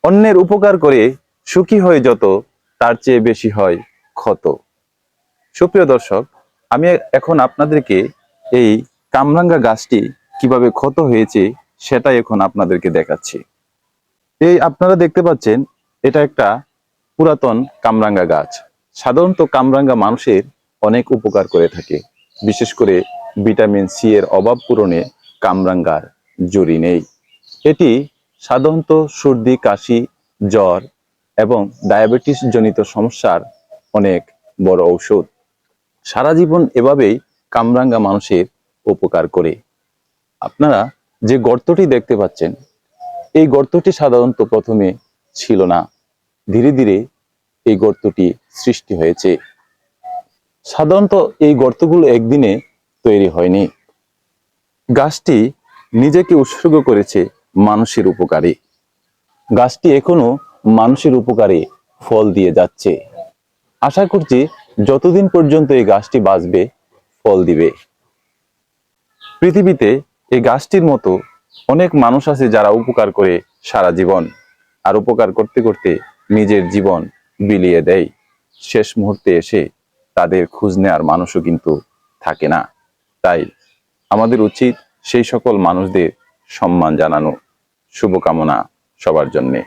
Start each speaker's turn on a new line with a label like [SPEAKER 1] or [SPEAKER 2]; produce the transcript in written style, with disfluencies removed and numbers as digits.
[SPEAKER 1] অন্যের উপকার করে সুখী হয়ে যত, তার চেয়ে বেশি হয় ক্ষত। সুপ্রিয় দর্শক, আমি এখন আপনাদেরকে এই কামরাঙ্গা গাছটি কিভাবে ক্ষত হয়েছে সেটাই এখন আপনাদেরকে দেখাচ্ছি। এই আপনারা দেখতে পাচ্ছেন, এটা একটা পুরাতন কামরাঙ্গা গাছ। সাধারণত কামরাঙ্গা মানুষের অনেক উপকার করে থাকে, বিশেষ করে ভিটামিন সি এর অভাব পূরণে কামরাঙ্গার জুড়ি নেই। এটি সাধারণত সর্দি, কাশি, জ্বর এবং ডায়াবেটিস জনিত সমস্যার অনেক বড় ঔষধ। সারা জীবন এভাবেই কামরাঙ্গা মানুষের উপকার করে। আপনারা যে গর্তটি দেখতে পাচ্ছেন, এই গর্তটি সাধারণত প্রথমে ছিল না, ধীরে ধীরে এই গর্তটি সৃষ্টি হয়েছে। সাধারণত এই গর্তগুলো একদিনে তৈরি হয়নি। গাছটি নিজেকে উৎসর্গ করেছে মানুষের উপকারে। গাছটি এখনো মানুষের উপকারে ফল দিয়ে যাচ্ছে। আশা করছি যতদিন পর্যন্ত এই গাছটি বাঁচবে, ফল দিবে। পৃথিবীতে এই গাছটির মতো অনেক মানুষ আছে যারা উপকার করে সারা জীবন, আর উপকার করতে করতে নিজের জীবন বিলিয়ে দেয়। শেষ মুহূর্তে এসে তাদের খোঁজ নেওয়ার মানুষও কিন্তু থাকে না। তাই আমাদের উচিত সেই সকল মানুষদের সম্মান জানানো। শুভকামনা সবার জন্যে।